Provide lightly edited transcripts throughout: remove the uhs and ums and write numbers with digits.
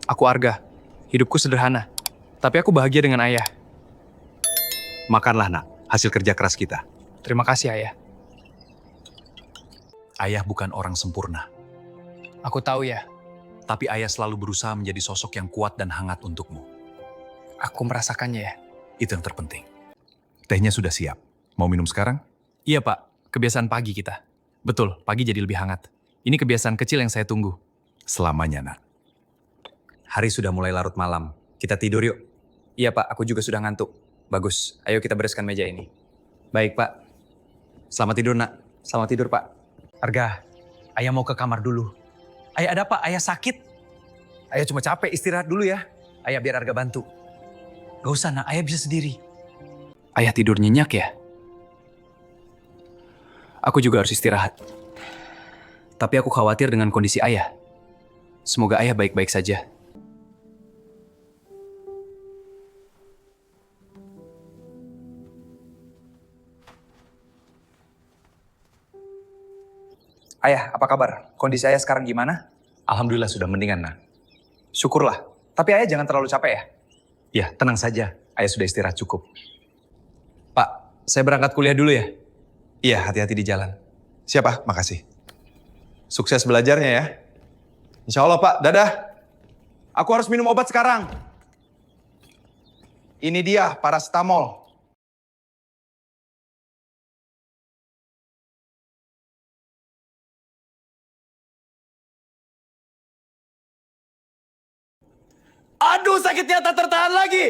Aku Arga. Hidupku sederhana. Tapi aku bahagia dengan ayah. Makanlah nak, hasil kerja keras kita. Terima kasih ayah. Ayah bukan orang sempurna, Aku tahu ya. tapi ayah selalu berusaha menjadi sosok yang kuat dan hangat untukmu. Aku merasakannya ya. Itu yang terpenting. Tehnya sudah siap. Mau minum sekarang? Iya pak, kebiasaan pagi kita. Betul, pagi jadi lebih hangat. Ini kebiasaan kecil yang saya tunggu. Selamanya nak. Hari sudah mulai larut malam. Kita tidur yuk. Iya pak, aku juga sudah ngantuk. Bagus, ayo kita bereskan meja ini. Baik pak. Selamat tidur nak. Selamat tidur pak. Arga, ayah mau ke kamar dulu. Ayah ada apa? Ayah sakit? Ayah cuma capek, istirahat dulu ya. Ayah biar Arga bantu. Gak usah nak, ayah bisa sendiri. Ayah tidur nyenyak ya? Aku juga harus istirahat. Tapi aku khawatir dengan kondisi ayah. Semoga ayah baik-baik saja. Ayah, apa kabar? Kondisi ayah sekarang gimana? Alhamdulillah sudah mendingan nak. Syukurlah. Tapi ayah jangan terlalu capek ya. Ya, tenang saja. Ayah sudah istirahat cukup. Pak, saya berangkat kuliah dulu ya. Iya, hati-hati di jalan. Siapa? Makasih. Sukses belajarnya ya. Insya Allah Pak, dadah. Aku harus minum obat sekarang. Ini dia, paracetamol. Aduh, sakitnya tak tertahan lagi.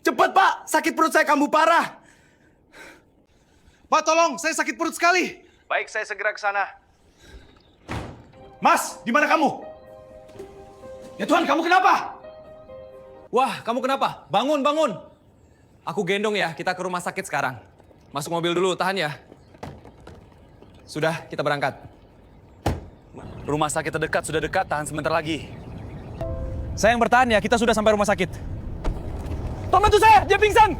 Cepat pak, sakit perut saya kambuh parah. Pak tolong, saya sakit perut sekali. Baik, saya segera ke sana. Mas, di mana kamu? Ya Tuhan, kamu kenapa? Wah, kamu kenapa? Bangun, bangun. Aku gendong ya, kita ke rumah sakit sekarang. Masuk mobil dulu, tahan ya. Sudah, kita berangkat. Rumah sakit terdekat sudah dekat, tahan sebentar lagi. Saya yang bertahan ya, kita sudah sampai rumah sakit. Tolong bantu saya, dia pingsan!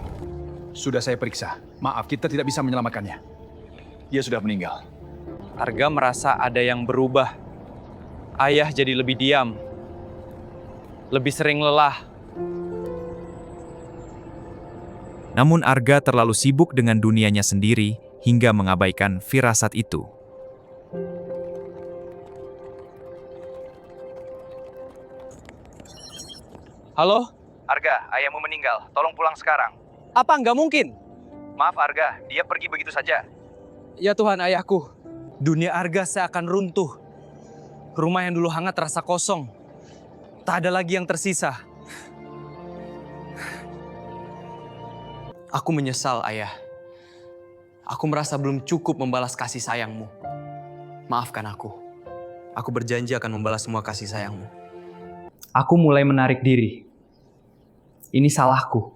Sudah saya periksa. Maaf, kita tidak bisa menyelamatkannya. Dia sudah meninggal. Arga merasa ada yang berubah. Ayah jadi lebih diam. Lebih sering lelah. Namun Arga terlalu sibuk dengan dunianya sendiri hingga mengabaikan firasat itu. Halo? Arga, ayahmu meninggal. Tolong pulang sekarang. Apa nggak mungkin? Maaf Arga, dia pergi begitu saja. Ya Tuhan ayahku. Dunia Arga seakan runtuh. Rumah yang dulu hangat terasa kosong. Tak ada lagi yang tersisa. Aku menyesal ayah. Aku merasa belum cukup membalas kasih sayangmu. Maafkan aku. Aku berjanji akan membalas semua kasih sayangmu. Aku mulai menarik diri. Ini salahku.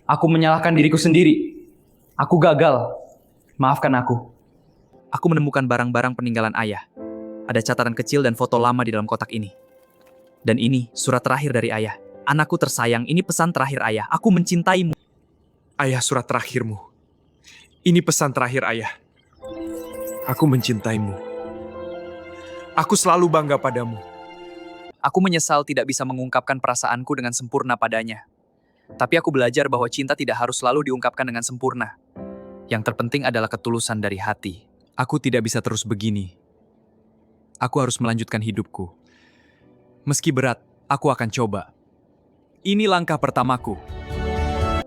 Aku menyalahkan diriku sendiri. Aku gagal. Maafkan aku. Aku menemukan barang-barang peninggalan ayah. Ada catatan kecil dan foto lama di dalam kotak ini. Dan ini surat terakhir dari ayah. Anakku tersayang, ini pesan terakhir ayah. Aku mencintaimu. Ayah, surat terakhirmu. Ini pesan terakhir ayah. Aku mencintaimu. Aku selalu bangga padamu. Aku menyesal tidak bisa mengungkapkan perasaanku dengan sempurna padanya. Tapi aku belajar bahwa cinta tidak harus selalu diungkapkan dengan sempurna. Yang terpenting adalah ketulusan dari hati. Aku tidak bisa terus begini. Aku harus melanjutkan hidupku. Meski berat, aku akan coba. Ini langkah pertamaku.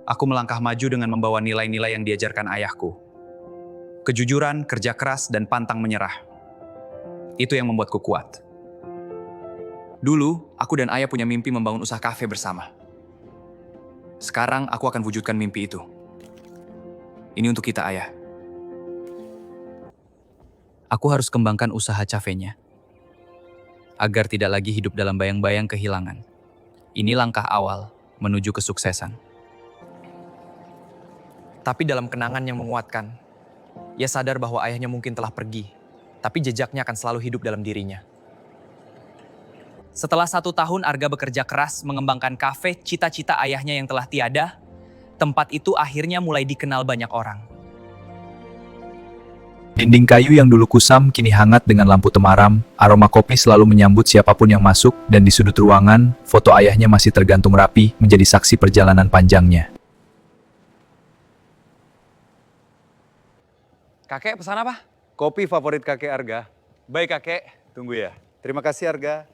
Aku melangkah maju dengan membawa nilai-nilai yang diajarkan ayahku. Kejujuran, kerja keras, dan pantang menyerah. Itu yang membuatku kuat. Dulu, aku dan ayah punya mimpi membangun usaha kafe bersama. Sekarang, aku akan wujudkan mimpi itu. Ini untuk kita, ayah. Aku harus kembangkan usaha kafenya. Agar tidak lagi hidup dalam bayang-bayang kehilangan. Ini langkah awal menuju kesuksesan. Tapi dalam kenangan yang menguatkan, ia sadar bahwa ayahnya mungkin telah pergi, tapi jejaknya akan selalu hidup dalam dirinya. Setelah 1 tahun Arga bekerja keras mengembangkan kafe cita-cita ayahnya yang telah tiada, tempat itu akhirnya mulai dikenal banyak orang. Dinding kayu yang dulu kusam kini hangat dengan lampu temaram, aroma kopi selalu menyambut siapapun yang masuk, dan di sudut ruangan, foto ayahnya masih tergantung rapi menjadi saksi perjalanan panjangnya. Kakek pesan apa? Kopi favorit kakek Arga. Baik kakek. Tunggu ya. Terima kasih Arga.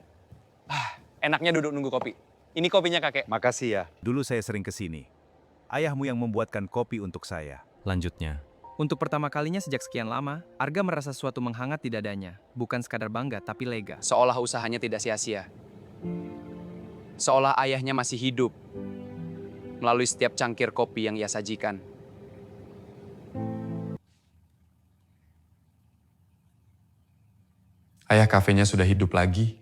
Enaknya duduk nunggu kopi. Ini kopinya kakek. Makasih ya. Dulu saya sering ke sini. Ayahmu yang membuatkan kopi untuk saya. Lanjutnya. Untuk pertama kalinya sejak sekian lama, Arga merasa sesuatu menghangat di dadanya. Bukan sekadar bangga, tapi lega. Seolah usahanya tidak sia-sia. Seolah ayahnya masih hidup melalui setiap cangkir kopi yang ia sajikan. Ayah kafenya sudah hidup lagi.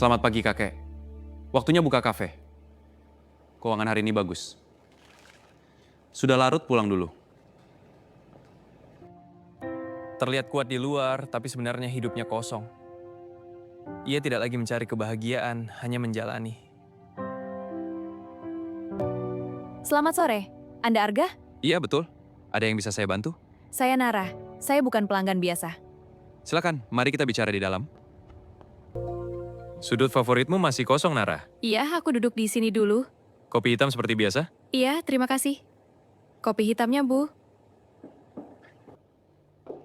Selamat pagi kakek. Waktunya buka kafe. Keuangan hari ini bagus. Sudah larut pulang dulu. Terlihat kuat di luar, tapi sebenarnya hidupnya kosong. Ia tidak lagi mencari kebahagiaan, hanya menjalani. Selamat sore, Anda Arga? Iya betul. Ada yang bisa saya bantu? Saya Nara, saya bukan pelanggan biasa. Silakan, mari kita bicara di dalam. Sudut favoritmu masih kosong, Nara. Iya, aku duduk di sini dulu. Kopi hitam seperti biasa? Iya, terima kasih. Kopi hitamnya, Bu.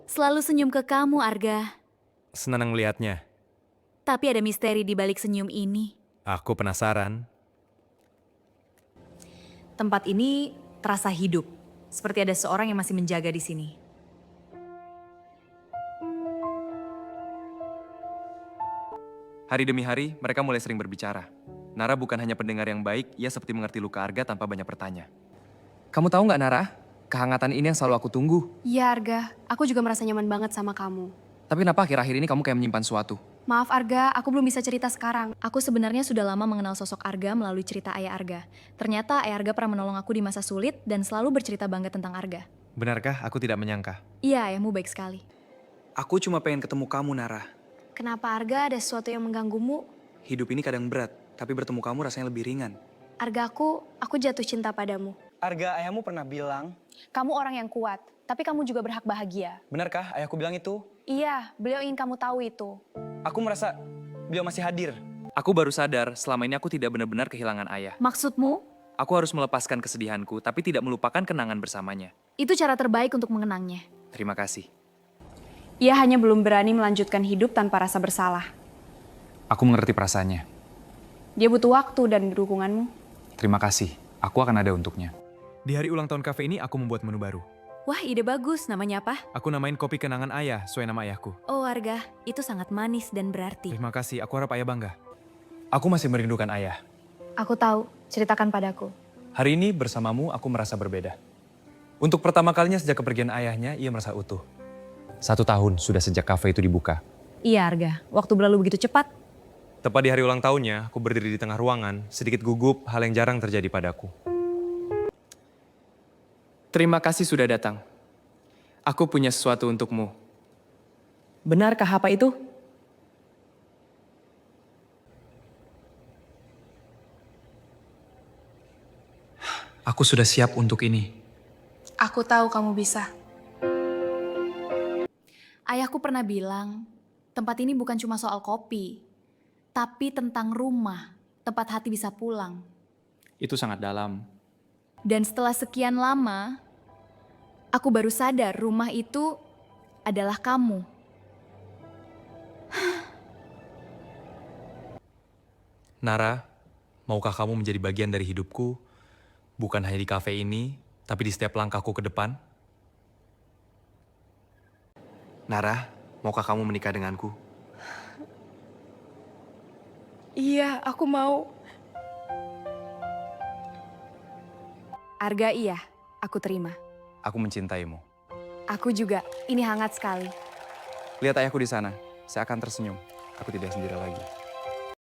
Selalu senyum ke kamu, Arga. Senang melihatnya. Tapi ada misteri di balik senyum ini. Aku penasaran. Tempat ini terasa hidup. Seperti ada seorang yang masih menjaga di sini. Hari demi hari, mereka mulai sering berbicara. Nara bukan hanya pendengar yang baik, ia seperti mengerti luka Arga tanpa banyak bertanya. Kamu tahu nggak, Nara? Kehangatan ini yang selalu aku tunggu. Iya, Arga. Aku juga merasa nyaman banget sama kamu. Tapi kenapa akhir-akhir ini kamu kayak menyimpan sesuatu? Maaf, Arga. Aku belum bisa cerita sekarang. Aku sebenarnya sudah lama mengenal sosok Arga melalui cerita ayah Arga. Ternyata ayah Arga pernah menolong aku di masa sulit dan selalu bercerita bangga tentang Arga. Benarkah aku tidak menyangka? Iya, ayahmu baik sekali. Aku cuma pengen ketemu kamu, Nara. Kenapa, Arga? Ada sesuatu yang mengganggumu? Hidup ini kadang berat, tapi bertemu kamu rasanya lebih ringan. Arga, aku jatuh cinta padamu. Arga, ayahmu pernah bilang, Kamu orang yang kuat, tapi kamu juga berhak bahagia. benarkah ayahku bilang itu? Iya, beliau ingin kamu tahu itu. Aku merasa beliau masih hadir. Aku baru sadar selama ini aku tidak benar-benar kehilangan ayah. Maksudmu? Aku harus melepaskan kesedihanku, tapi tidak melupakan kenangan bersamanya. Itu cara terbaik untuk mengenangnya. Terima kasih. Ia hanya belum berani melanjutkan hidup tanpa rasa bersalah. Aku mengerti perasaannya. Dia butuh waktu dan dukunganmu. Terima kasih. Aku akan ada untuknya. Di hari ulang tahun kafe ini, aku membuat menu baru. Wah, ide bagus. Namanya apa? Aku namain kopi kenangan ayah, sesuai nama ayahku. Oh, Arga. Itu sangat manis dan berarti. Terima kasih, aku harap ayah bangga. Aku masih merindukan ayah. Aku tahu, ceritakan padaku. Hari ini bersamamu, aku merasa berbeda. Untuk pertama kalinya sejak kepergian ayahnya, ia merasa utuh. 1 tahun sudah sejak kafe itu dibuka. Iya, Arga. Waktu berlalu begitu cepat. Tepat di hari ulang tahunnya, aku berdiri di tengah ruangan, sedikit gugup, hal yang jarang terjadi padaku. Terima kasih sudah datang. Aku punya sesuatu untukmu. Benarkah apa itu? Aku sudah siap untuk ini. Aku tahu kamu bisa. Ayahku pernah bilang, tempat ini bukan cuma soal kopi, tapi tentang rumah, tempat hati bisa pulang. Itu sangat dalam. Dan setelah sekian lama, aku baru sadar rumah itu adalah kamu. Nara, maukah kamu menjadi bagian dari hidupku? Bukan hanya di kafe ini, tapi di setiap langkahku ke depan? Nara, maukah kamu menikah denganku? Iya, aku mau. Arga, iya, aku terima. Aku mencintaimu. Aku juga. Ini hangat sekali. Lihat ayahku di sana. Saya akan tersenyum. Aku tidak sendiri lagi.